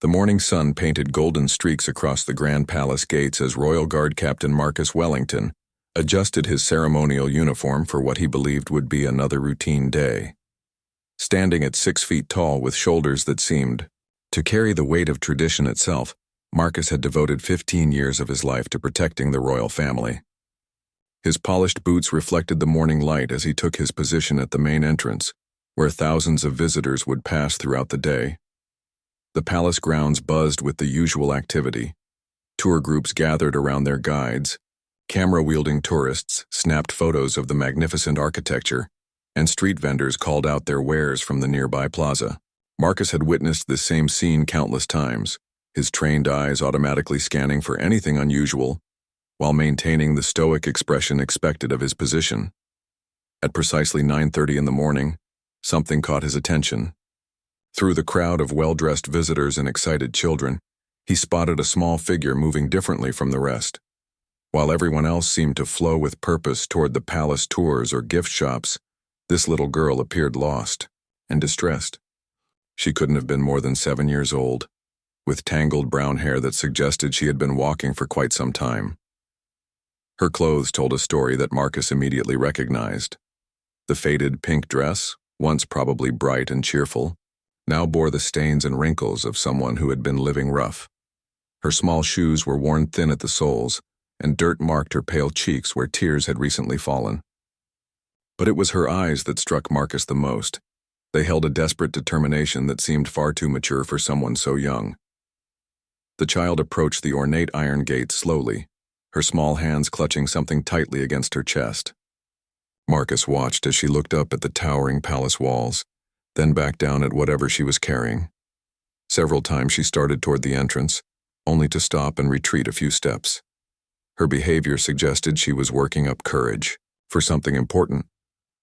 The morning sun painted golden streaks across the Grand Palace gates as Royal Guard Captain Marcus Wellington adjusted his ceremonial uniform for what he believed would be another routine day. Standing at 6 feet tall with shoulders that seemed to carry the weight of tradition itself, Marcus had devoted 15 years of his life to protecting the royal family. His polished boots reflected the morning light as he took his position at the main entrance, where thousands of visitors would pass throughout the day. The palace grounds buzzed with the usual activity. Tour groups gathered around their guides. Camera-wielding tourists snapped photos of the magnificent architecture, and street vendors called out their wares from the nearby plaza. Marcus had witnessed this same scene countless times, his trained eyes automatically scanning for anything unusual, while maintaining the stoic expression expected of his position. At precisely 9:30 in the morning, something caught his attention. Through the crowd of well-dressed visitors and excited children, he spotted a small figure moving differently from the rest. While everyone else seemed to flow with purpose toward the palace tours or gift shops, this little girl appeared lost and distressed. She couldn't have been more than 7 years old, with tangled brown hair that suggested she had been walking for quite some time. Her clothes told a story that Marcus immediately recognized. The faded pink dress, once probably bright and cheerful, now bore the stains and wrinkles of someone who had been living rough. Her small shoes were worn thin at the soles, and dirt marked her pale cheeks where tears had recently fallen. But it was her eyes that struck Marcus the most. They held a desperate determination that seemed far too mature for someone so young. The child approached the ornate iron gate slowly, her small hands clutching something tightly against her chest. Marcus watched as she looked up at the towering palace walls, then back down at whatever she was carrying. Several times she started toward the entrance, only to stop and retreat a few steps. Her behavior suggested she was working up courage for something important.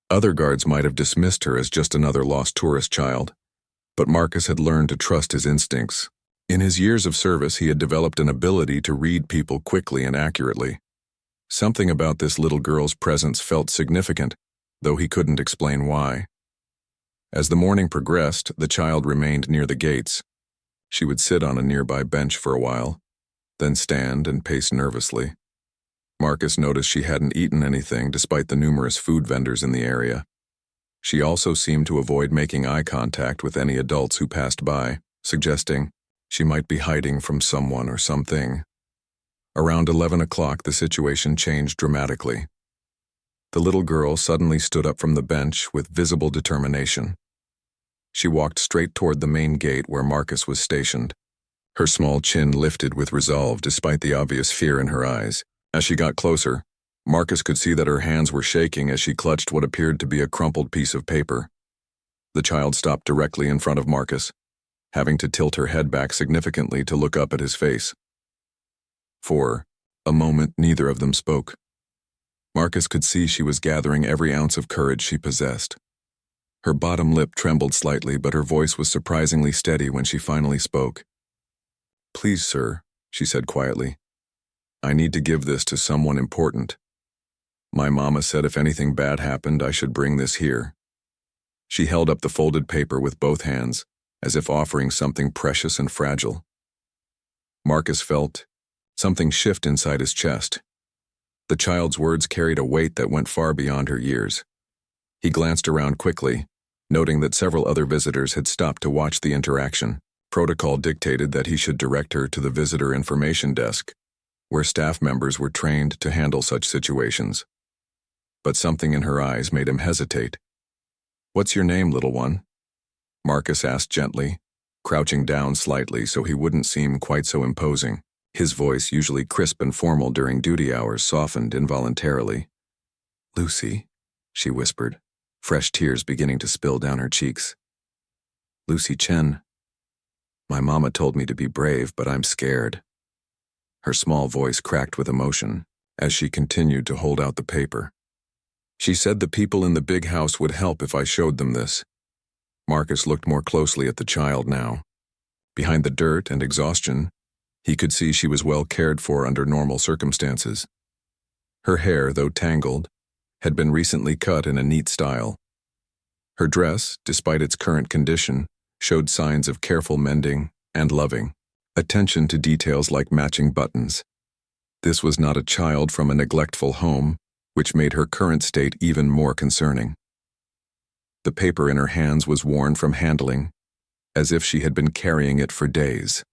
Other guards might have dismissed her as just another lost tourist child, but Marcus had learned to trust his instincts. In his years of service, he had developed an ability to read people quickly and accurately. Something about this little girl's presence felt significant, though he couldn't explain why. As the morning progressed, the child remained near the gates. She would sit on a nearby bench for a while, then stand and pace nervously. Marcus noticed she hadn't eaten anything despite the numerous food vendors in the area. She also seemed to avoid making eye contact with any adults who passed by, suggesting she might be hiding from someone or something. Around 11 o'clock, the situation changed dramatically. The little girl suddenly stood up from the bench with visible determination. She walked straight toward the main gate where Marcus was stationed. Her small chin lifted with resolve despite the obvious fear in her eyes. As she got closer, Marcus could see that her hands were shaking as she clutched what appeared to be a crumpled piece of paper. The child stopped directly in front of Marcus, having to tilt her head back significantly to look up at his face. For a moment, neither of them spoke. Marcus could see she was gathering every ounce of courage she possessed. Her bottom lip trembled slightly, but her voice was surprisingly steady when she finally spoke. "Please, sir," she said quietly. "I need to give this to someone important. My mama said if anything bad happened, I should bring this here." She held up the folded paper with both hands, as if offering something precious and fragile. Marcus felt something shift inside his chest. The child's words carried a weight that went far beyond her years. He glanced around quickly, noting that several other visitors had stopped to watch the interaction. Protocol dictated that he should direct her to the visitor information desk, where staff members were trained to handle such situations. But something in her eyes made him hesitate. "What's your name, little one?" Marcus asked gently, crouching down slightly so he wouldn't seem quite so imposing. His voice, usually crisp and formal during duty hours, softened involuntarily. "Lucy," she whispered, fresh tears beginning to spill down her cheeks. "Lucy Chen. My mama told me to be brave, but I'm scared." Her small voice cracked with emotion as she continued to hold out the paper. "She said the people in the big house would help if I showed them this." Marcus looked more closely at the child now. Behind the dirt and exhaustion, he could see she was well cared for under normal circumstances. Her hair, though tangled, had been recently cut in a neat style. Her dress, despite its current condition, showed signs of careful mending and loving. Attention to details like matching buttons. This was not a child from a neglectful home, which made her current state even more concerning. The paper in her hands was worn from handling, as if she had been carrying it for days.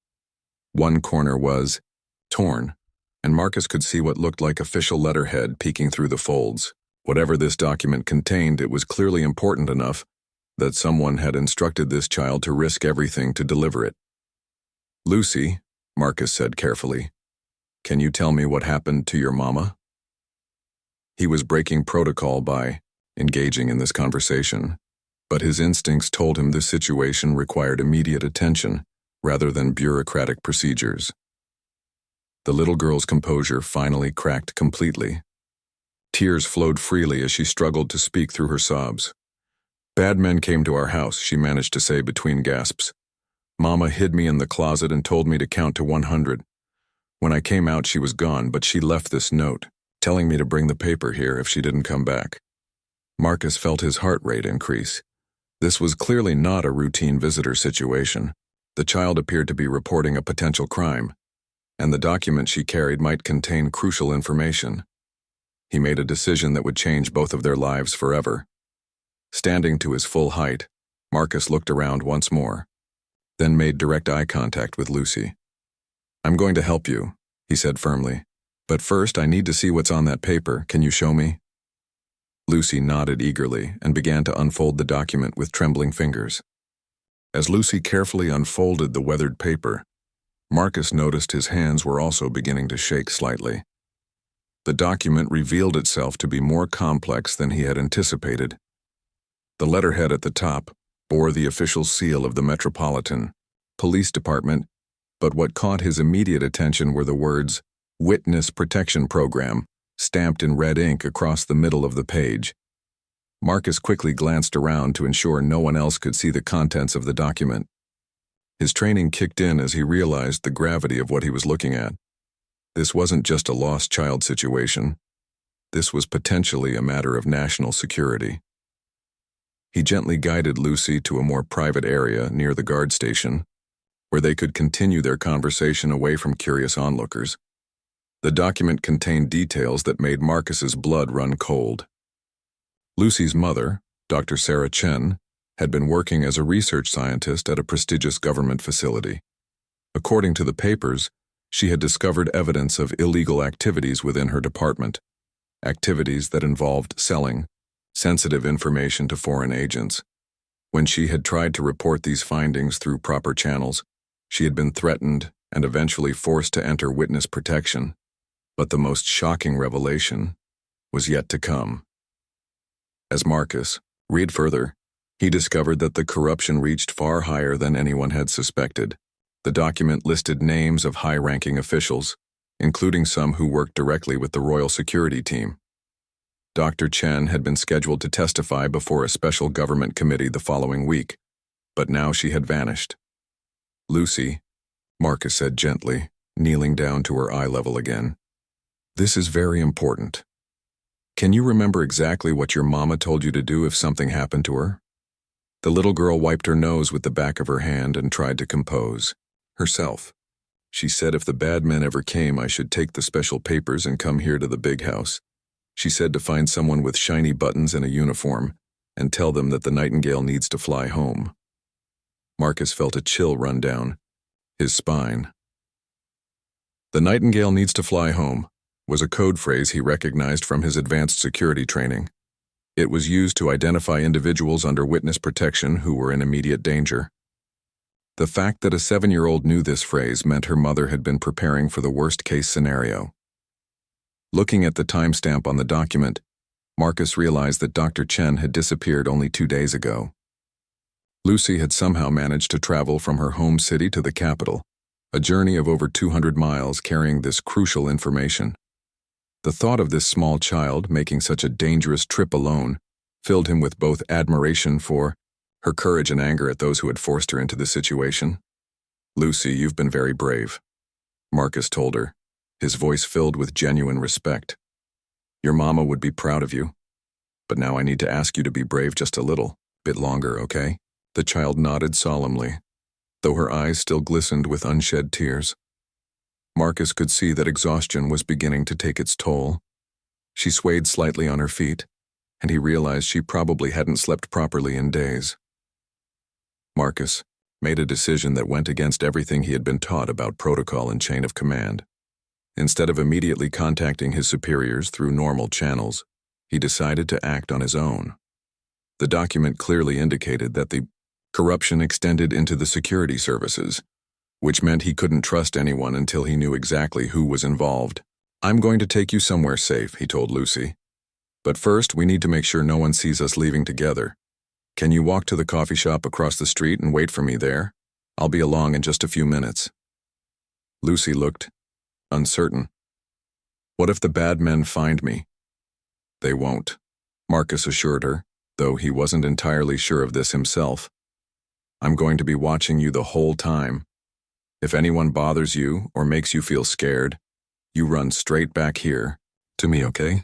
One corner was torn, and Marcus could see what looked like official letterhead peeking through the folds. Whatever this document contained, it was clearly important enough that someone had instructed this child to risk everything to deliver it. "Lucy," Marcus said carefully, "can you tell me what happened to your mama?" He was breaking protocol by engaging in this conversation, but his instincts told him this situation required immediate attention rather than bureaucratic procedures. The little girl's composure finally cracked completely. Tears flowed freely as she struggled to speak through her sobs. "Bad men came to our house," she managed to say between gasps. "Mama hid me in the closet and told me to count to 100. When I came out, she was gone, but she left this note, telling me to bring the paper here if she didn't come back." Marcus felt his heart rate increase. This was clearly not a routine visitor situation. The child appeared to be reporting a potential crime, and the document she carried might contain crucial information. He made a decision that would change both of their lives forever. Standing to his full height, Marcus looked around once more, then made direct eye contact with Lucy. "I'm going to help you," he said firmly. "But first, I need to see what's on that paper. Can you show me?" Lucy nodded eagerly and began to unfold the document with trembling fingers. As Lucy carefully unfolded the weathered paper, Marcus noticed his hands were also beginning to shake slightly. The document revealed itself to be more complex than he had anticipated. The letterhead at the top bore the official seal of the Metropolitan Police Department, but what caught his immediate attention were the words, "Witness Protection Program," stamped in red ink across the middle of the page. Marcus quickly glanced around to ensure no one else could see the contents of the document. His training kicked in as he realized the gravity of what he was looking at. This wasn't just a lost child situation. This was potentially a matter of national security. He gently guided Lucy to a more private area near the guard station, where they could continue their conversation away from curious onlookers. The document contained details that made Marcus's blood run cold. Lucy's mother, Dr. Sarah Chen, had been working as a research scientist at a prestigious government facility. According to the papers, she had discovered evidence of illegal activities within her department, activities that involved selling sensitive information to foreign agents. When she had tried to report these findings through proper channels, she had been threatened and eventually forced to enter witness protection. But the most shocking revelation was yet to come. As Marcus read further, he discovered that the corruption reached far higher than anyone had suspected. The document listed names of high-ranking officials, including some who worked directly with the royal security team. Dr. Chen had been scheduled to testify before a special government committee the following week, but now she had vanished. "Lucy," Marcus said gently, kneeling down to her eye level again, "this is very important. Can you remember exactly what your mama told you to do if something happened to her?" The little girl wiped her nose with the back of her hand and tried to compose herself. "She said if the bad men ever came, I should take the special papers and come here to the big house. She said to find someone with shiny buttons and a uniform and tell them that the Nightingale needs to fly home." Marcus felt a chill run down his spine. "The Nightingale needs to fly home" was a code phrase he recognized from his advanced security training. It was used to identify individuals under witness protection who were in immediate danger. The fact that a 7-year-old knew this phrase meant her mother had been preparing for the worst-case scenario. Looking at the timestamp on the document, Marcus realized that Dr. Chen had disappeared only 2 days ago. Lucy had somehow managed to travel from her home city to the capital, a journey of over 200 miles carrying this crucial information. The thought of this small child making such a dangerous trip alone filled him with both admiration for her courage and anger at those who had forced her into this situation. "Lucy, you've been very brave," Marcus told her, his voice filled with genuine respect. "Your mama would be proud of you. But now I need to ask you to be brave just a little bit longer, okay?" The child nodded solemnly. though her eyes still glistened with unshed tears. Marcus could see that exhaustion was beginning to take its toll. She swayed slightly on her feet, and he realized she probably hadn't slept properly in days. Marcus made a decision that went against everything he had been taught about protocol and chain of command. Instead of immediately contacting his superiors through normal channels, he decided to act on his own. The document clearly indicated that the corruption extended into the security services, which meant he couldn't trust anyone until he knew exactly who was involved. "I'm going to take you somewhere safe," he told Lucy. "But first, we need to make sure no one sees us leaving together. Can you walk to the coffee shop across the street and wait for me there? I'll be along in just a few minutes." Lucy looked uncertain. "What if the bad men find me?" "They won't," Marcus assured her, though he wasn't entirely sure of this himself. "I'm going to be watching you the whole time. If anyone bothers you or makes you feel scared, you run straight back here to me, okay?"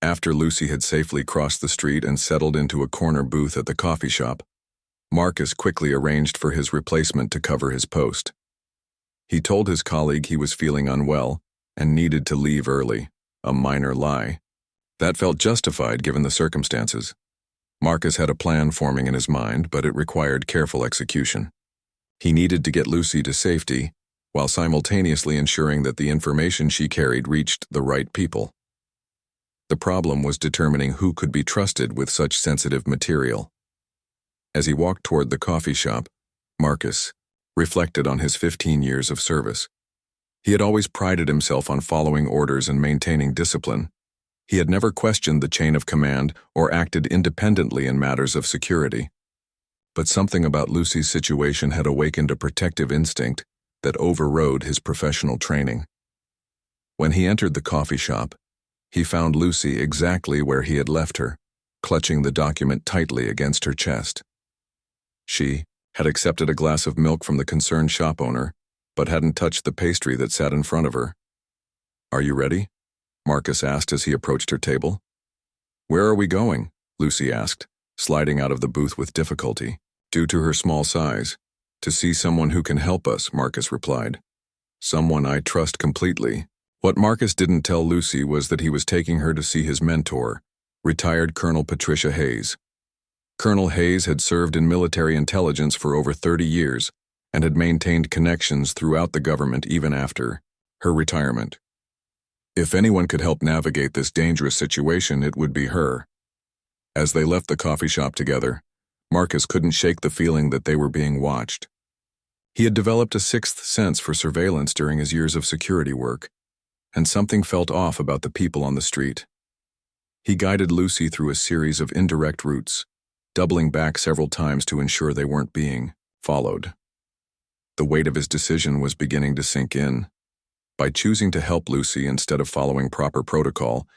After Lucy had safely crossed the street and settled into a corner booth at the coffee shop, Marcus quickly arranged for his replacement to cover his post. He told his colleague he was feeling unwell and needed to leave early, a minor lie. That felt justified given the circumstances. Marcus had a plan forming in his mind, but it required careful execution. He needed to get Lucy to safety, while simultaneously ensuring that the information she carried reached the right people. The problem was determining who could be trusted with such sensitive material. As he walked toward the coffee shop, Marcus reflected on his 15 years of service. He had always prided himself on following orders and maintaining discipline. He had never questioned the chain of command or acted independently in matters of security. But something about Lucy's situation had awakened a protective instinct that overrode his professional training. When he entered the coffee shop, he found Lucy exactly where he had left her, clutching the document tightly against her chest. She had accepted a glass of milk from the concerned shop owner, but hadn't touched the pastry that sat in front of her. "Are you ready?" Marcus asked as he approached her table. "Where are we going?" Lucy asked, sliding out of the booth with difficulty, due to her small size. "To see someone who can help us," Marcus replied. "Someone I trust completely." What Marcus didn't tell Lucy was that he was taking her to see his mentor, retired Colonel Patricia Hayes. Colonel Hayes had served in military intelligence for over 30 years and had maintained connections throughout the government even after her retirement. If anyone could help navigate this dangerous situation, it would be her. As they left the coffee shop together, Marcus couldn't shake the feeling that they were being watched. He had developed a sixth sense for surveillance during his years of security work, and something felt off about the people on the street. He guided Lucy through a series of indirect routes, doubling back several times to ensure they weren't being followed. The weight of his decision was beginning to sink in. By choosing to help Lucy instead of following proper protocol,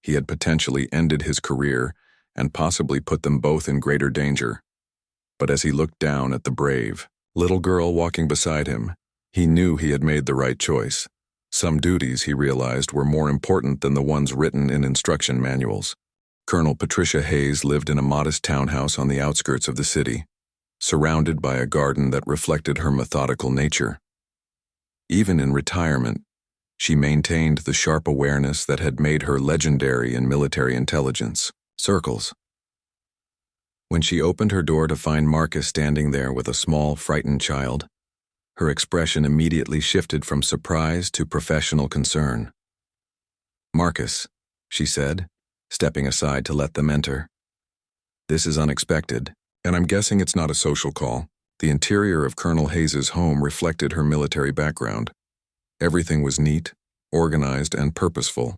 he had potentially ended his career and possibly put them both in greater danger. But as he looked down at the brave little girl walking beside him, he knew he had made the right choice. Some duties, he realized, were more important than the ones written in instruction manuals. Colonel Patricia Hayes lived in a modest townhouse on the outskirts of the city, surrounded by a garden that reflected her methodical nature. Even in retirement, she maintained the sharp awareness that had made her legendary in military intelligence circles. When she opened her door to find Marcus standing there with a small, frightened child, her expression immediately shifted from surprise to professional concern. "Marcus," she said, stepping aside to let them enter. "This is unexpected, and I'm guessing it's not a social call." The interior of Colonel Hayes's home reflected her military background. Everything was neat, organized, and purposeful.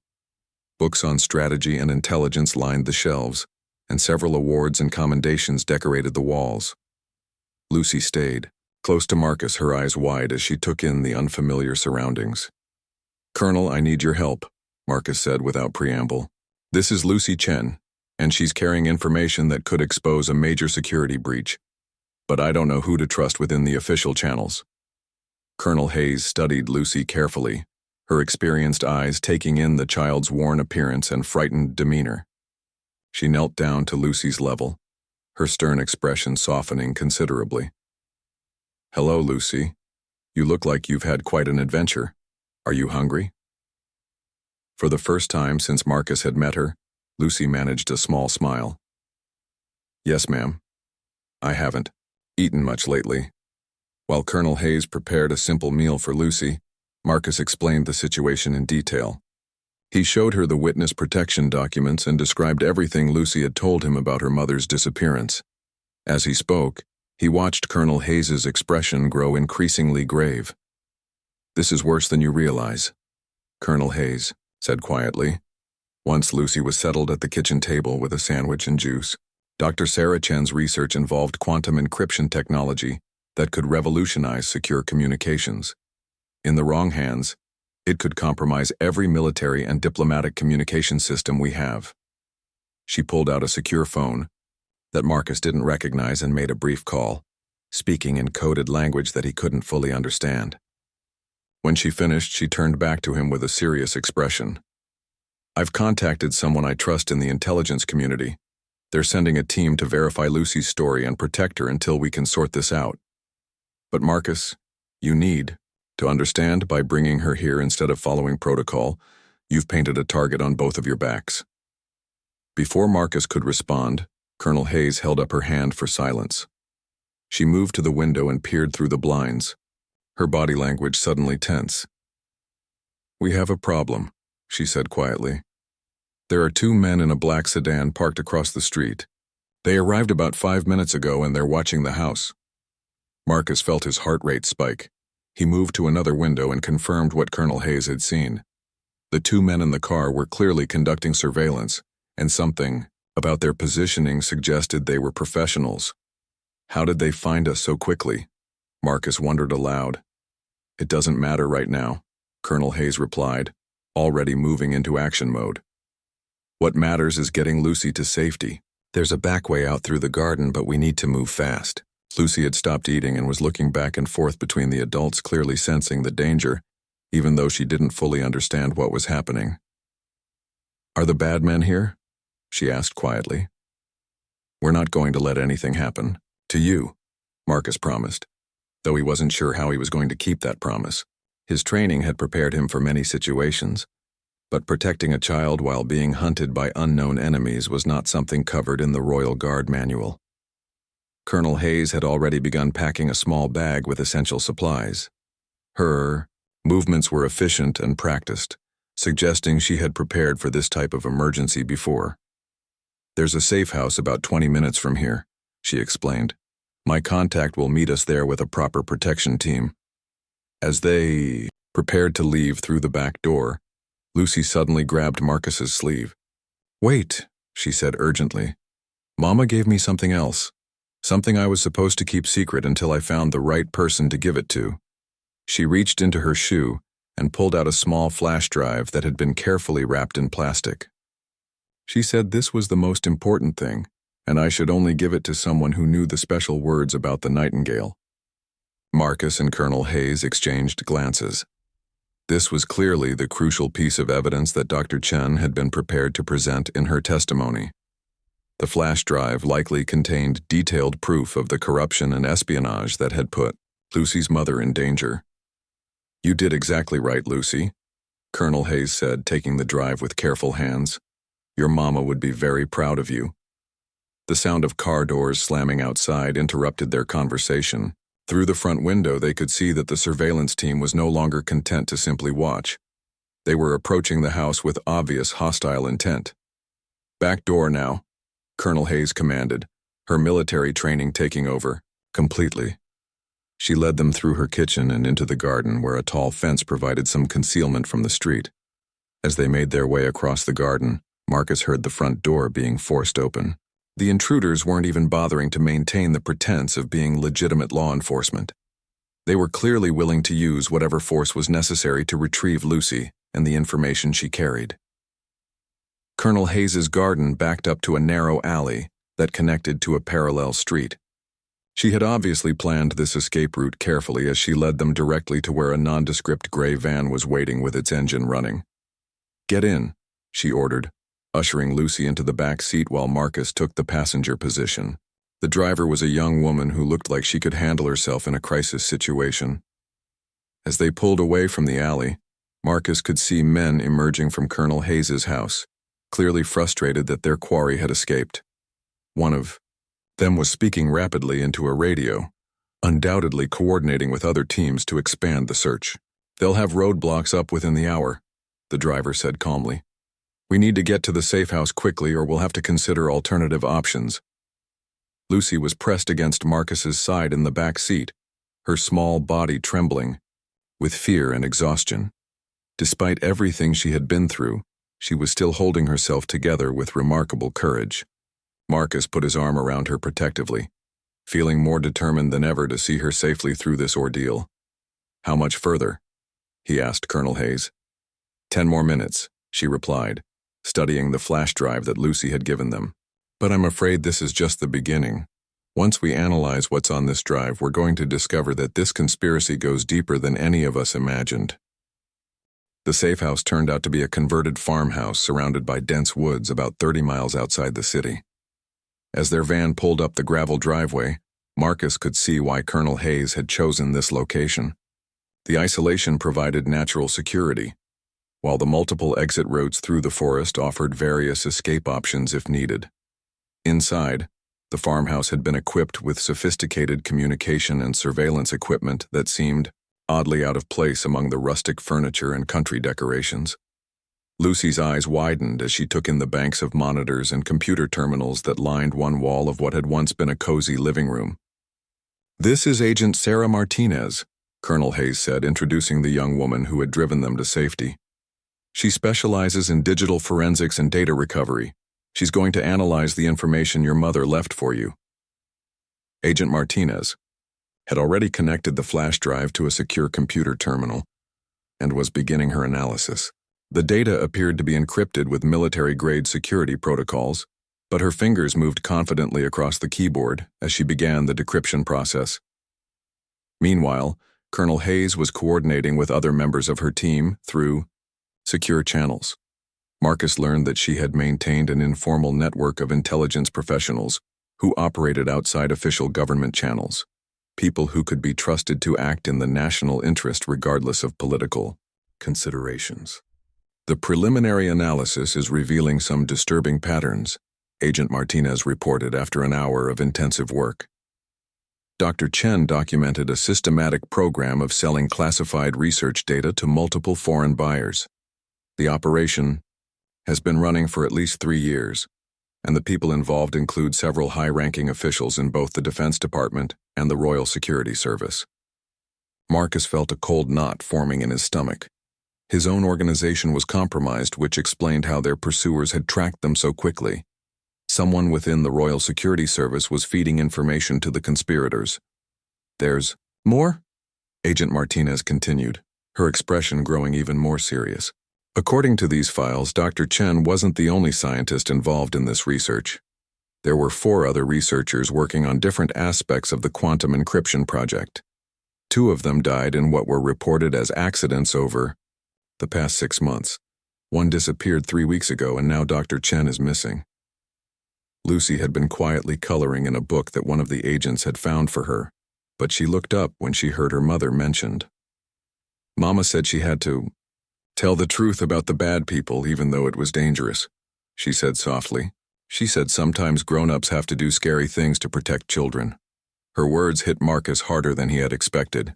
Books on strategy and intelligence lined the shelves, and several awards and commendations decorated the walls. Lucy stayed, close to Marcus, her eyes wide as she took in the unfamiliar surroundings. "Colonel, I need your help," Marcus said without preamble. "This is Lucy Chen, and she's carrying information that could expose a major security breach. But I don't know who to trust within the official channels." Colonel Hayes studied Lucy carefully, her experienced eyes taking in the child's worn appearance and frightened demeanor. She knelt down to Lucy's level, her stern expression softening considerably. Hello, Lucy. You look like you've had quite an adventure. Are you hungry? For the first time since Marcus had met her, Lucy managed a small smile. Yes, ma'am. I haven't eaten much lately. While Colonel Hayes prepared a simple meal for Lucy, Marcus explained the situation in detail. He showed her the witness protection documents and described everything Lucy had told him about her mother's disappearance. As he spoke, he watched Colonel Hayes's expression grow increasingly grave. "This is worse than you realize," Colonel Hayes said quietly. Once Lucy was settled at the kitchen table with a sandwich and juice, Dr. Sarah Chen's research involved quantum encryption technology that could revolutionize secure communications. In the wrong hands, it could compromise every military and diplomatic communication system we have. She pulled out a secure phone that Marcus didn't recognize and made a brief call, speaking in coded language that he couldn't fully understand. When she finished, she turned back to him with a serious expression. "I've contacted someone I trust in the intelligence community. They're sending a team to verify Lucy's story and protect her until we can sort this out. But Marcus, you need to understand, by bringing her here instead of following protocol, you've painted a target on both of your backs." Before Marcus could respond, Colonel Hayes held up her hand for silence. She moved to the window and peered through the blinds, her body language suddenly tense. "We have a problem," she said quietly. "There are two men in a black sedan parked across the street. They arrived about 5 minutes ago and they're watching the house." Marcus felt his heart rate spike. He moved to another window and confirmed what Colonel Hayes had seen. The two men in the car were clearly conducting surveillance, and something about their positioning suggested they were professionals. "How did they find us so quickly?" Marcus wondered aloud. "It doesn't matter right now," Colonel Hayes replied, already moving into action mode. "What matters is getting Lucy to safety. There's a back way out through the garden, but we need to move fast." Lucy had stopped eating and was looking back and forth between the adults, clearly sensing the danger, even though she didn't fully understand what was happening. "Are the bad men here?" she asked quietly. "We're not going to let anything happen to you," Marcus promised, though he wasn't sure how he was going to keep that promise. His training had prepared him for many situations, but protecting a child while being hunted by unknown enemies was not something covered in the Royal Guard manual. Colonel Hayes had already begun packing a small bag with essential supplies. Her movements were efficient and practiced, suggesting she had prepared for this type of emergency before. "There's a safe house about 20 minutes from here," she explained. "My contact will meet us there with a proper protection team." As they prepared to leave through the back door, Lucy suddenly grabbed Marcus's sleeve. "Wait," she said urgently. "Mama gave me something else. Something I was supposed to keep secret until I found the right person to give it to." She reached into her shoe and pulled out a small flash drive that had been carefully wrapped in plastic. She said this was the most important thing, and I should only give it to someone who knew the special words about the nightingale. Marcus and Colonel Hayes exchanged glances. This was clearly the crucial piece of evidence that Dr. Chen had been prepared to present in her testimony. The flash drive likely contained detailed proof of the corruption and espionage that had put Lucy's mother in danger. "You did exactly right, Lucy," Colonel Hayes said, taking the drive with careful hands. "Your mama would be very proud of you." The sound of car doors slamming outside interrupted their conversation. Through the front window, they could see that the surveillance team was no longer content to simply watch. They were approaching the house with obvious hostile intent. "Back door now," Colonel Hayes commanded, her military training taking over completely. She led them through her kitchen and into the garden, where a tall fence provided some concealment from the street. As they made their way across the garden, Marcus heard the front door being forced open. The intruders weren't even bothering to maintain the pretense of being legitimate law enforcement. They were clearly willing to use whatever force was necessary to retrieve Lucy and the information she carried. Colonel Hayes's garden backed up to a narrow alley that connected to a parallel street. She had obviously planned this escape route carefully, as she led them directly to where a nondescript gray van was waiting with its engine running. "Get in," she ordered, ushering Lucy into the back seat while Marcus took the passenger position. The driver was a young woman who looked like she could handle herself in a crisis situation. As they pulled away from the alley, Marcus could see men emerging from Colonel Hayes's house, clearly frustrated that their quarry had escaped. One of them was speaking rapidly into a radio, undoubtedly coordinating with other teams to expand the search. "They'll have roadblocks up within the hour," the driver said calmly. "We need to get to the safe house quickly or we'll have to consider alternative options." Lucy was pressed against Marcus's side in the back seat, her small body trembling with fear and exhaustion. Despite everything she had been through, she was still holding herself together with remarkable courage. Marcus put his arm around her protectively, feeling more determined than ever to see her safely through this ordeal. "How much further?" he asked Colonel Hayes. 10 more minutes, she replied, studying the flash drive that Lucy had given them. "But I'm afraid this is just the beginning. Once we analyze what's on this drive, we're going to discover that this conspiracy goes deeper than any of us imagined." The safe house turned out to be a converted farmhouse surrounded by dense woods about 30 miles outside the city. As their van pulled up the gravel driveway, Marcus could see why Colonel Hayes had chosen this location. The isolation provided natural security, while the multiple exit routes through the forest offered various escape options if needed. Inside, the farmhouse had been equipped with sophisticated communication and surveillance equipment that seemed oddly out of place among the rustic furniture and country decorations. Lucy's eyes widened as she took in the banks of monitors and computer terminals that lined one wall of what had once been a cozy living room. "This is Agent Sarah Martinez," Colonel Hayes said, introducing the young woman who had driven them to safety. "She specializes in digital forensics and data recovery. She's going to analyze the information your mother left for you." Agent Martinez had already connected the flash drive to a secure computer terminal and was beginning her analysis. The data appeared to be encrypted with military-grade security protocols, but her fingers moved confidently across the keyboard as she began the decryption process. Meanwhile, Colonel Hayes was coordinating with other members of her team through secure channels. Marcus learned that she had maintained an informal network of intelligence professionals who operated outside official government channels, people who could be trusted to act in the national interest regardless of political considerations. "The preliminary analysis is revealing some disturbing patterns," Agent Martinez reported after an hour of intensive work. Dr. Chen documented a systematic program of selling classified research data to multiple foreign buyers. The operation has been running for at least 3 years, and the people involved include several high-ranking officials in both the Defense Department and the Royal Security Service. Marcus felt a cold knot forming in his stomach. His own organization was compromised, which explained how their pursuers had tracked them so quickly. Someone within the Royal Security Service was feeding information to the conspirators. "There's more?" Agent Martinez continued, her expression growing even more serious. "According to these files, Dr. Chen wasn't the only scientist involved in this research. There were 4 other researchers working on different aspects of the quantum encryption project. 2 of them died in what were reported as accidents over the past 6 months. One disappeared 3 weeks ago, and now Dr. Chen is missing." Lucy had been quietly coloring in a book that one of the agents had found for her, but she looked up when she heard her mother mentioned. "Mama said she had to tell the truth about the bad people even though it was dangerous," she said softly. "She said sometimes grown-ups have to do scary things to protect children." Her words hit Marcus harder than he had expected.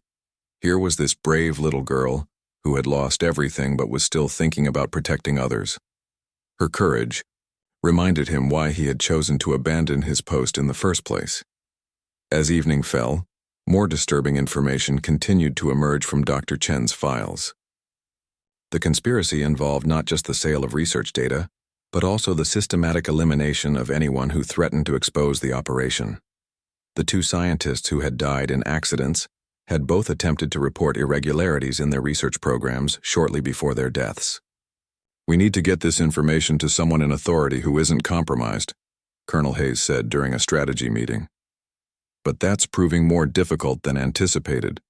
Here was this brave little girl who had lost everything but was still thinking about protecting others. Her courage reminded him why he had chosen to abandon his post in the first place. As evening fell, more disturbing information continued to emerge from Dr. Chen's files. The conspiracy involved not just the sale of research data, but also the systematic elimination of anyone who threatened to expose the operation. The 2 scientists who had died in accidents had both attempted to report irregularities in their research programs shortly before their deaths. "We need to get this information to someone in authority who isn't compromised," Colonel Hayes said during a strategy meeting. "But that's proving more difficult than anticipated.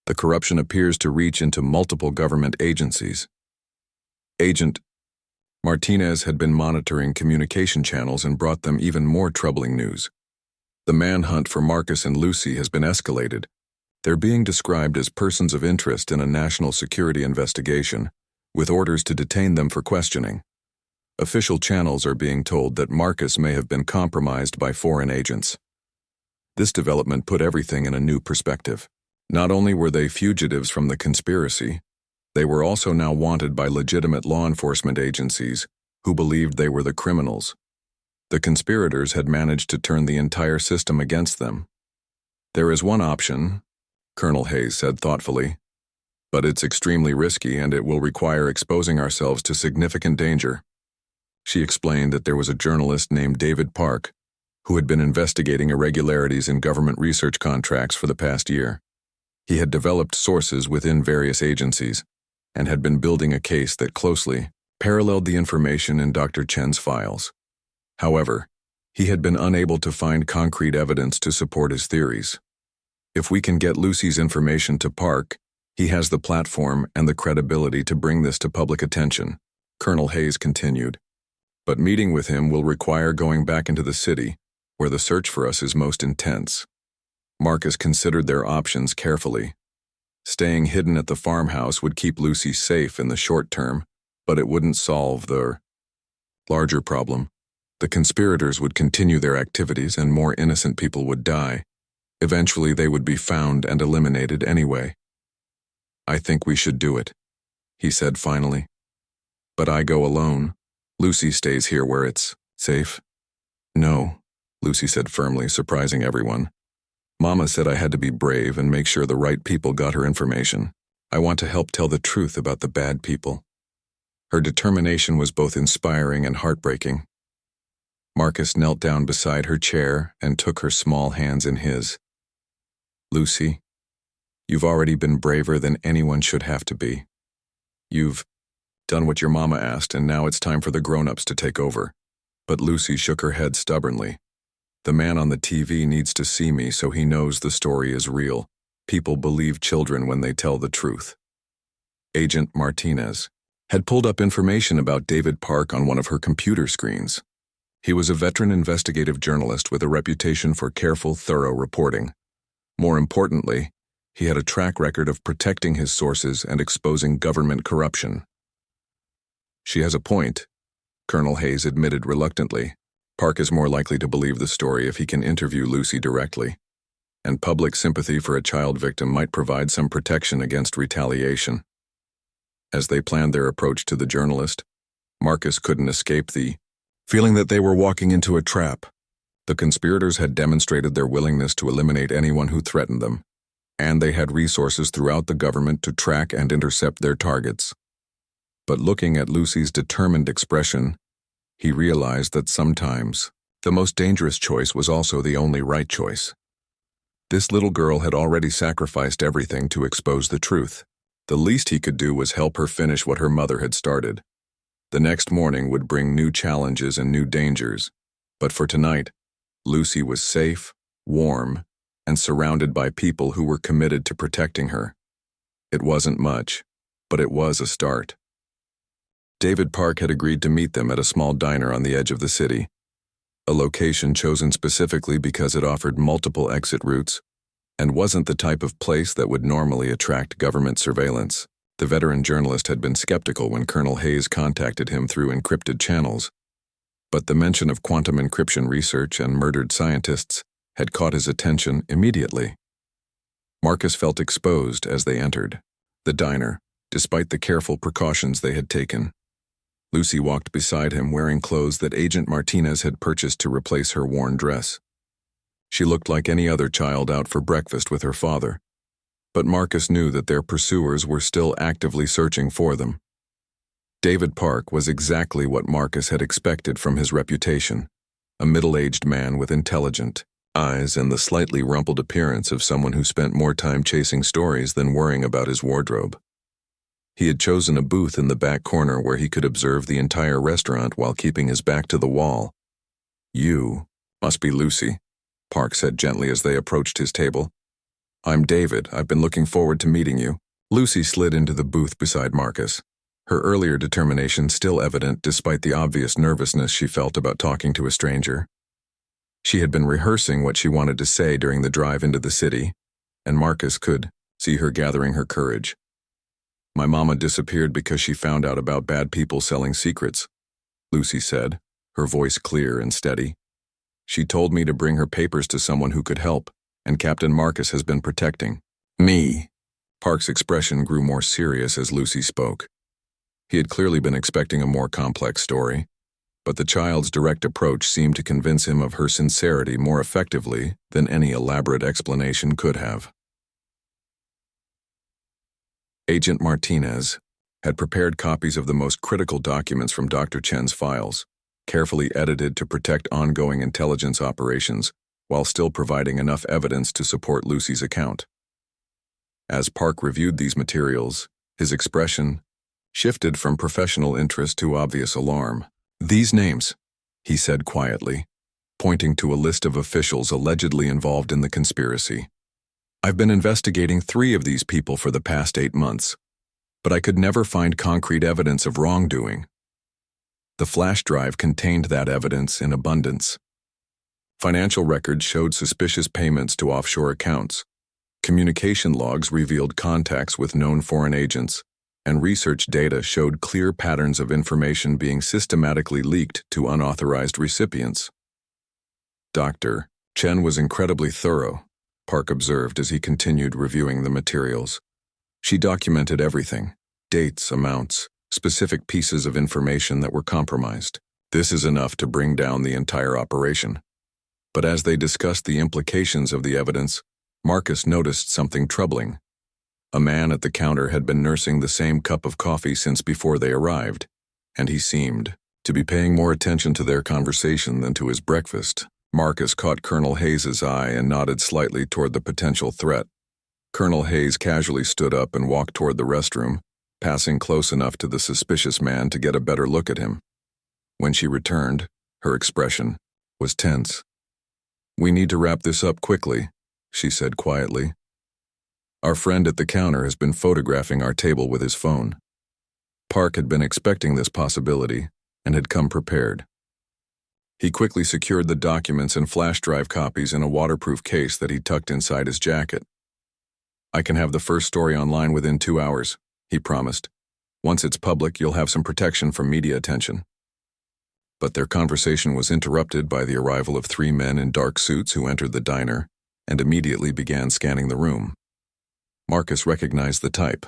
The corruption appears to reach into multiple government agencies." Agent Martinez had been monitoring communication channels and brought them even more troubling news. The manhunt for Marcus and Lucy has been escalated. They're being described as persons of interest in a national security investigation, with orders to detain them for questioning. Official channels are being told that Marcus may have been compromised by foreign agents. This development put everything in a new perspective. Not only were they fugitives from the conspiracy, they were also now wanted by legitimate law enforcement agencies who believed they were the criminals. The conspirators had managed to turn the entire system against them. There is one option, Colonel Hayes said thoughtfully, but it's extremely risky and it will require exposing ourselves to significant danger. She explained that there was a journalist named David Park who had been investigating irregularities in government research contracts for the past year. He had developed sources within various agencies and had been building a case that closely paralleled the information in Dr. Chen's files. However, he had been unable to find concrete evidence to support his theories. If we can get Lucy's information to Park, he has the platform and the credibility to bring this to public attention, Colonel Hayes continued. But meeting with him will require going back into the city, where the search for us is most intense. Marcus considered their options carefully. Staying hidden at the farmhouse would keep Lucy safe in the short term, but it wouldn't solve the larger problem. The conspirators would continue their activities and more innocent people would die. Eventually they would be found and eliminated anyway. I think we should do it, he said finally. But I go alone. Lucy stays here where it's safe. No, Lucy said firmly, surprising everyone. Mama said I had to be brave and make sure the right people got her information. I want to help tell the truth about the bad people. Her determination was both inspiring and heartbreaking. Marcus knelt down beside her chair and took her small hands in his. Lucy, you've already been braver than anyone should have to be. You've done what your mama asked, and now it's time for the grown-ups to take over. But Lucy shook her head stubbornly. The man on the TV needs to see me so he knows the story is real. People believe children when they tell the truth. Agent Martinez had pulled up information about David Park on one of her computer screens. He was a veteran investigative journalist with a reputation for careful, thorough reporting. More importantly, he had a track record of protecting his sources and exposing government corruption. She has a point, Colonel Hayes admitted reluctantly. Park is more likely to believe the story if he can interview Lucy directly, and public sympathy for a child victim might provide some protection against retaliation. As they planned their approach to the journalist, Marcus couldn't escape the feeling that they were walking into a trap. The conspirators had demonstrated their willingness to eliminate anyone who threatened them, and they had resources throughout the government to track and intercept their targets. But looking at Lucy's determined expression, he realized that sometimes the most dangerous choice was also the only right choice. This little girl had already sacrificed everything to expose the truth. The least he could do was help her finish what her mother had started. The next morning would bring new challenges and new dangers, but for tonight, Lucy was safe, warm, and surrounded by people who were committed to protecting her. It wasn't much, but it was a start. David Park had agreed to meet them at a small diner on the edge of the city, a location chosen specifically because it offered multiple exit routes and wasn't the type of place that would normally attract government surveillance. The veteran journalist had been skeptical when Colonel Hayes contacted him through encrypted channels, but the mention of quantum encryption research and murdered scientists had caught his attention immediately. Marcus felt exposed as they entered the diner, despite the careful precautions they had taken. Lucy walked beside him wearing clothes that Agent Martinez had purchased to replace her worn dress. She looked like any other child out for breakfast with her father, but Marcus knew that their pursuers were still actively searching for them. David Park was exactly what Marcus had expected from his reputation, a middle-aged man with intelligent eyes and the slightly rumpled appearance of someone who spent more time chasing stories than worrying about his wardrobe. He had chosen a booth in the back corner where he could observe the entire restaurant while keeping his back to the wall. "You must be Lucy," Park said gently as they approached his table. "I'm David. I've been looking forward to meeting you." Lucy slid into the booth beside Marcus, her earlier determination still evident despite the obvious nervousness she felt about talking to a stranger. She had been rehearsing what she wanted to say during the drive into the city, and Marcus could see her gathering her courage. "My mama disappeared because she found out about bad people selling secrets," Lucy said, her voice clear and steady. "She told me to bring her papers to someone who could help, and Captain Marcus has been protecting me." Park's expression grew more serious as Lucy spoke. He had clearly been expecting a more complex story, but the child's direct approach seemed to convince him of her sincerity more effectively than any elaborate explanation could have. Agent Martinez had prepared copies of the most critical documents from Dr. Chen's files, carefully edited to protect ongoing intelligence operations while still providing enough evidence to support Lucy's account. As Park reviewed these materials, his expression shifted from professional interest to obvious alarm. "These names," he said quietly, pointing to a list of officials allegedly involved in the conspiracy. "I've been investigating 3 of these people for the past 8 months, but I could never find concrete evidence of wrongdoing." The flash drive contained that evidence in abundance. Financial records showed suspicious payments to offshore accounts. Communication logs revealed contacts with known foreign agents, and research data showed clear patterns of information being systematically leaked to unauthorized recipients. Dr. Chen was incredibly thorough, Park observed as he continued reviewing the materials. She documented everything: dates, amounts, specific pieces of information that were compromised. This is enough to bring down the entire operation. But as they discussed the implications of the evidence, Marcus noticed something troubling. A man at the counter had been nursing the same cup of coffee since before they arrived, and he seemed to be paying more attention to their conversation than to his breakfast. Marcus caught Colonel Hayes's eye and nodded slightly toward the potential threat. Colonel Hayes casually stood up and walked toward the restroom, passing close enough to the suspicious man to get a better look at him. When she returned, her expression was tense. "We need to wrap this up quickly," she said quietly. "Our friend at the counter has been photographing our table with his phone." Park had been expecting this possibility and had come prepared. He quickly secured the documents and flash drive copies in a waterproof case that he tucked inside his jacket. "I can have the first story online within 2 hours," he promised. "Once it's public, you'll have some protection from media attention." But their conversation was interrupted by the arrival of 3 men in dark suits who entered the diner and immediately began scanning the room. Marcus recognized the type: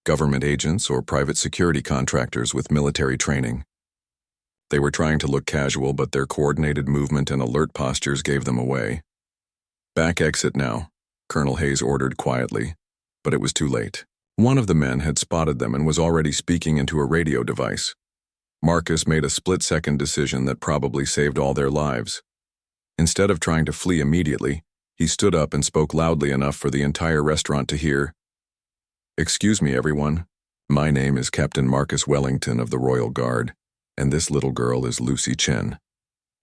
government agents or private security contractors with military training. They were trying to look casual, but their coordinated movement and alert postures gave them away. "Back exit now," Colonel Hayes ordered quietly, but it was too late. One of the men had spotted them and was already speaking into a radio device. Marcus made a split-second decision that probably saved all their lives. Instead of trying to flee immediately, he stood up and spoke loudly enough for the entire restaurant to hear. "Excuse me, everyone. My name is Captain Marcus Wellington of the Royal Guard, and this little girl is Lucy Chen.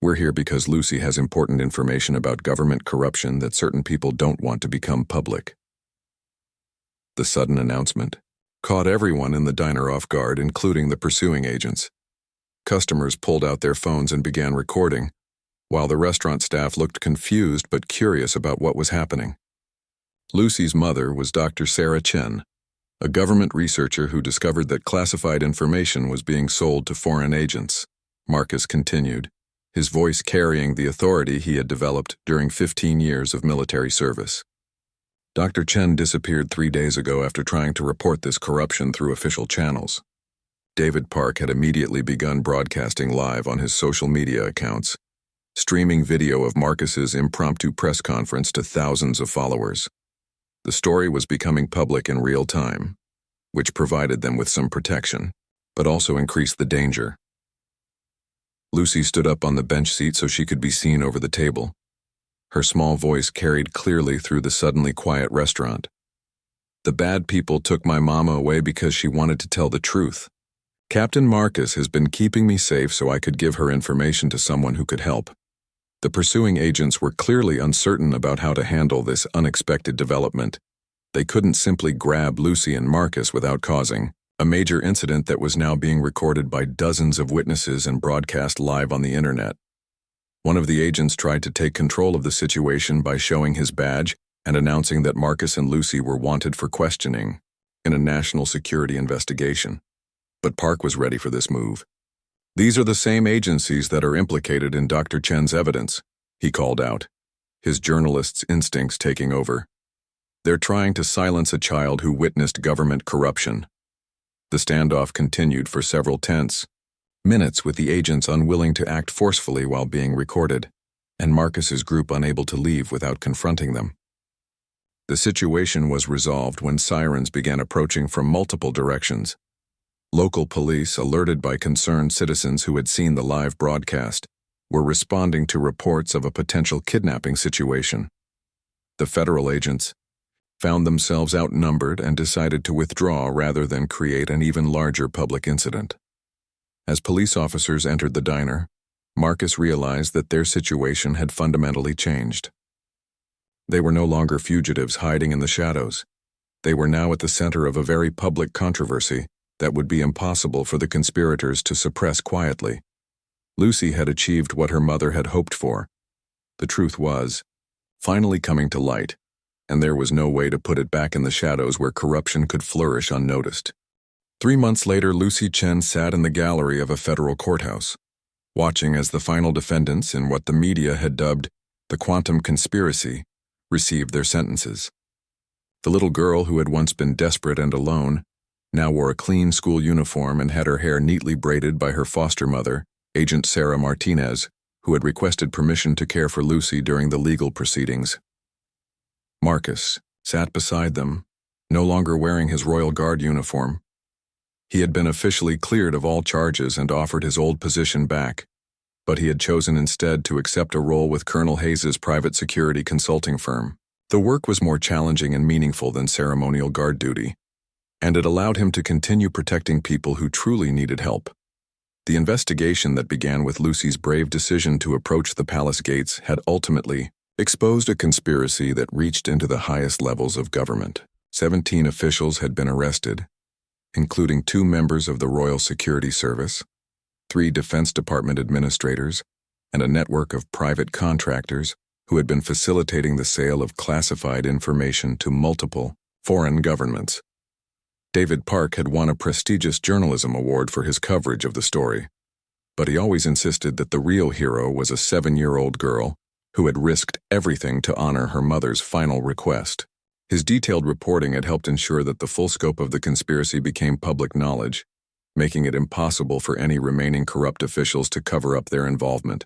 We're here because Lucy has important information about government corruption that certain people don't want to become public." The sudden announcement caught everyone in the diner off guard, including the pursuing agents. Customers pulled out their phones and began recording, while the restaurant staff looked confused but curious about what was happening. Lucy's mother was Dr. Sarah Chen, a government researcher who discovered that classified information was being sold to foreign agents. Marcus continued, his voice carrying the authority he had developed during 15 years of military service. "Dr. Chen disappeared 3 days ago after trying to report this corruption through official channels." David Park had immediately begun broadcasting live on his social media accounts, streaming video of Marcus's impromptu press conference to thousands of followers. The story was becoming public in real time, which provided them with some protection, but also increased the danger. Lucy stood up on the bench seat so she could be seen over the table. Her small voice carried clearly through the suddenly quiet restaurant. "The bad people took my mama away because she wanted to tell the truth. Captain Marcus has been keeping me safe so I could give her information to someone who could help." The pursuing agents were clearly uncertain about how to handle this unexpected development. They couldn't simply grab Lucy and Marcus without causing a major incident that was now being recorded by dozens of witnesses and broadcast live on the internet. One of the agents tried to take control of the situation by showing his badge and announcing that Marcus and Lucy were wanted for questioning in a national security investigation. But Park was ready for this move. "These are the same agencies that are implicated in Dr. Chen's evidence," he called out, his journalist's instincts taking over. "They're trying to silence a child who witnessed government corruption." The standoff continued for several tense minutes, with the agents unwilling to act forcefully while being recorded, and Marcus's group unable to leave without confronting them. The situation was resolved when sirens began approaching from multiple directions. Local police, alerted by concerned citizens who had seen the live broadcast, were responding to reports of a potential kidnapping situation. The federal agents found themselves outnumbered and decided to withdraw rather than create an even larger public incident. As police officers entered the diner, Marcus realized that their situation had fundamentally changed. They were no longer fugitives hiding in the shadows. They were now at the center of a very public controversy that would be impossible for the conspirators to suppress quietly. Lucy had achieved what her mother had hoped for. The truth was finally coming to light, and there was no way to put it back in the shadows where corruption could flourish unnoticed. 3 months later, Lucy Chen sat in the gallery of a federal courthouse, watching as the final defendants in what the media had dubbed the quantum conspiracy received their sentences. The little girl who had once been desperate and alone now wore a clean school uniform and had her hair neatly braided by her foster mother, Agent Sarah Martinez, who had requested permission to care for Lucy during the legal proceedings. Marcus sat beside them, no longer wearing his Royal Guard uniform. He had been officially cleared of all charges and offered his old position back, but he had chosen instead to accept a role with Colonel Hayes's private security consulting firm. The work was more challenging and meaningful than ceremonial guard duty, and it allowed him to continue protecting people who truly needed help. The investigation that began with Lucy's brave decision to approach the palace gates had ultimately exposed a conspiracy that reached into the highest levels of government. 17 officials had been arrested, including 2 members of the Royal Security Service, 3 Defense Department administrators, and a network of private contractors who had been facilitating the sale of classified information to multiple foreign governments. David Park had won a prestigious journalism award for his coverage of the story, but he always insisted that the real hero was a 7-year-old girl who had risked everything to honor her mother's final request. His detailed reporting had helped ensure that the full scope of the conspiracy became public knowledge, making it impossible for any remaining corrupt officials to cover up their involvement.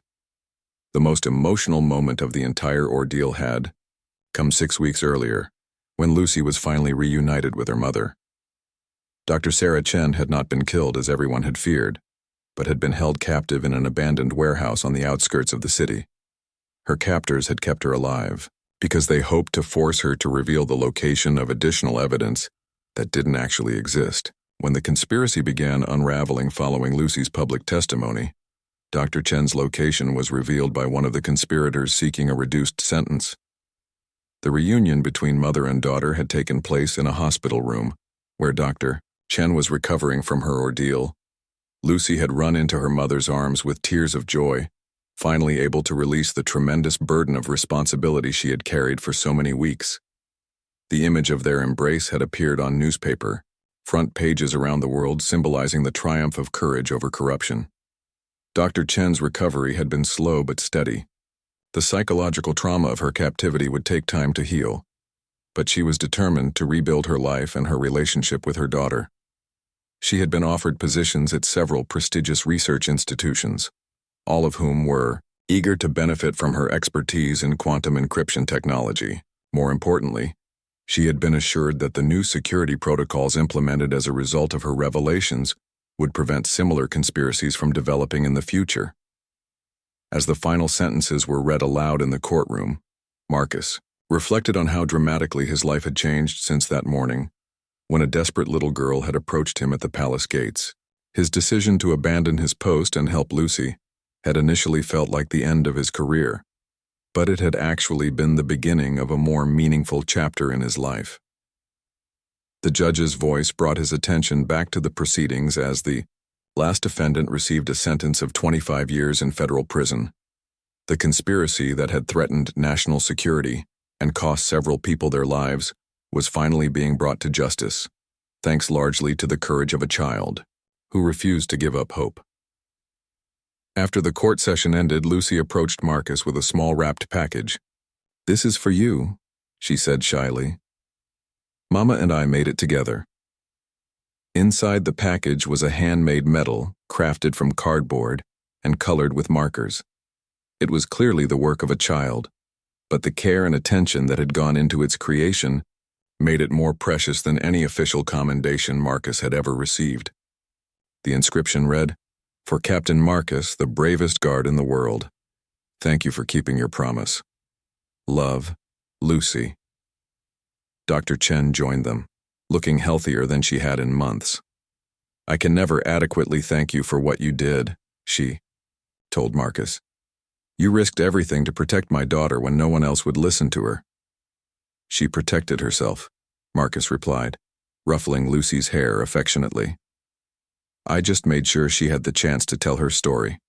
The most emotional moment of the entire ordeal had come 6 weeks earlier, when Lucy was finally reunited with her mother. Dr. Sarah Chen had not been killed as everyone had feared, but had been held captive in an abandoned warehouse on the outskirts of the city. Her captors had kept her alive, because they hoped to force her to reveal the location of additional evidence that didn't actually exist. When the conspiracy began unraveling following Lucy's public testimony, Dr. Chen's location was revealed by one of the conspirators seeking a reduced sentence. The reunion between mother and daughter had taken place in a hospital room, where Dr. Chen was recovering from her ordeal. Lucy had run into her mother's arms with tears of joy, finally able to release the tremendous burden of responsibility she had carried for so many weeks. The image of their embrace had appeared on newspaper front pages around the world, symbolizing the triumph of courage over corruption. Dr. Chen's recovery had been slow but steady. The psychological trauma of her captivity would take time to heal, but she was determined to rebuild her life and her relationship with her daughter. She had been offered positions at several prestigious research institutions, all of whom were eager to benefit from her expertise in quantum encryption technology. More importantly, she had been assured that the new security protocols implemented as a result of her revelations would prevent similar conspiracies from developing in the future. As the final sentences were read aloud in the courtroom, Marcus reflected on how dramatically his life had changed since that morning, when a desperate little girl had approached him at the palace gates. His decision to abandon his post and help Lucy had initially felt like the end of his career, but it had actually been the beginning of a more meaningful chapter in his life. The judge's voice brought his attention back to the proceedings as the last defendant received a sentence of 25 years in federal prison. The conspiracy that had threatened national security and cost several people their lives was finally being brought to justice, thanks largely to the courage of a child who refused to give up hope. After the court session ended, Lucy approached Marcus with a small wrapped package. "This is for you," she said shyly. "Mama and I made it together." Inside the package was a handmade medal crafted from cardboard and colored with markers. It was clearly the work of a child, but the care and attention that had gone into its creation made it more precious than any official commendation Marcus had ever received. The inscription read, "For Captain Marcus, the bravest guard in the world. Thank you for keeping your promise. Love, Lucy." Dr. Chen joined them, looking healthier than she had in months. "I can never adequately thank you for what you did," she told Marcus. "You risked everything to protect my daughter when no one else would listen to her." "She protected herself," Marcus replied, ruffling Lucy's hair affectionately. "I just made sure she had the chance to tell her story."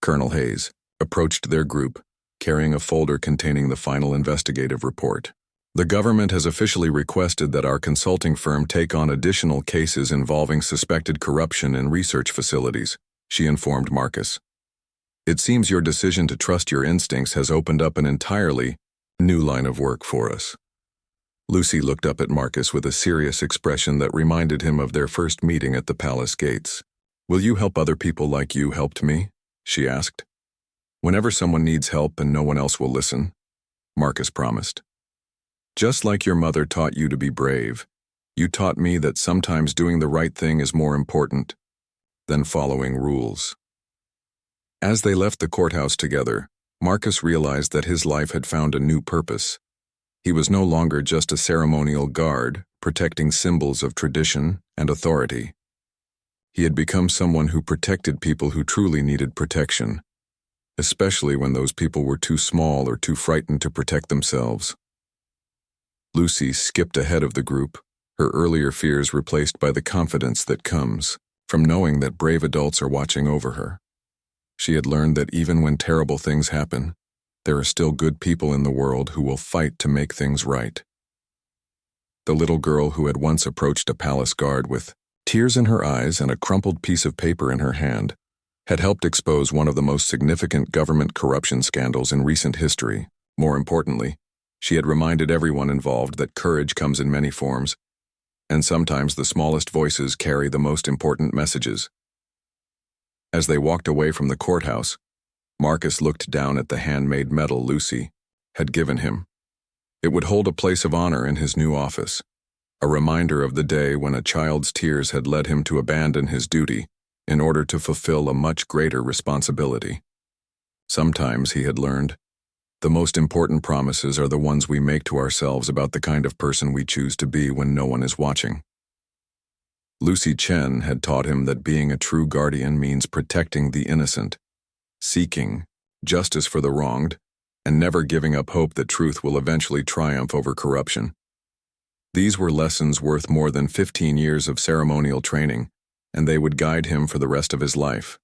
Colonel Hayes approached their group, carrying a folder containing the final investigative report. "The government has officially requested that our consulting firm take on additional cases involving suspected corruption in research facilities," she informed Marcus. "It seems your decision to trust your instincts has opened up an entirely new line of work for us." Lucy looked up at Marcus with a serious expression that reminded him of their first meeting at the palace gates. "Will you help other people like you helped me?" she asked. "Whenever someone needs help and no one else will listen," Marcus promised. "Just like your mother taught you to be brave, you taught me that sometimes doing the right thing is more important than following rules." As they left the courthouse together, Marcus realized that his life had found a new purpose. He was no longer just a ceremonial guard, protecting symbols of tradition and authority. He had become someone who protected people who truly needed protection, especially when those people were too small or too frightened to protect themselves. Lucy skipped ahead of the group, her earlier fears replaced by the confidence that comes from knowing that brave adults are watching over her. She had learned that even when terrible things happen, there are still good people in the world who will fight to make things right. The little girl who had once approached a palace guard with tears in her eyes and a crumpled piece of paper in her hand had helped expose one of the most significant government corruption scandals in recent history. More importantly, she had reminded everyone involved that courage comes in many forms, and sometimes the smallest voices carry the most important messages. As they walked away from the courthouse, Marcus looked down at the handmade medal Lucy had given him. It would hold a place of honor in his new office, a reminder of the day when a child's tears had led him to abandon his duty in order to fulfill a much greater responsibility. Sometimes, he had learned, the most important promises are the ones we make to ourselves about the kind of person we choose to be when no one is watching. Lucy Chen had taught him that being a true guardian means protecting the innocent, seeking justice for the wronged, and never giving up hope that truth will eventually triumph over corruption. These were lessons worth more than 15 years of ceremonial training, and they would guide him for the rest of his life.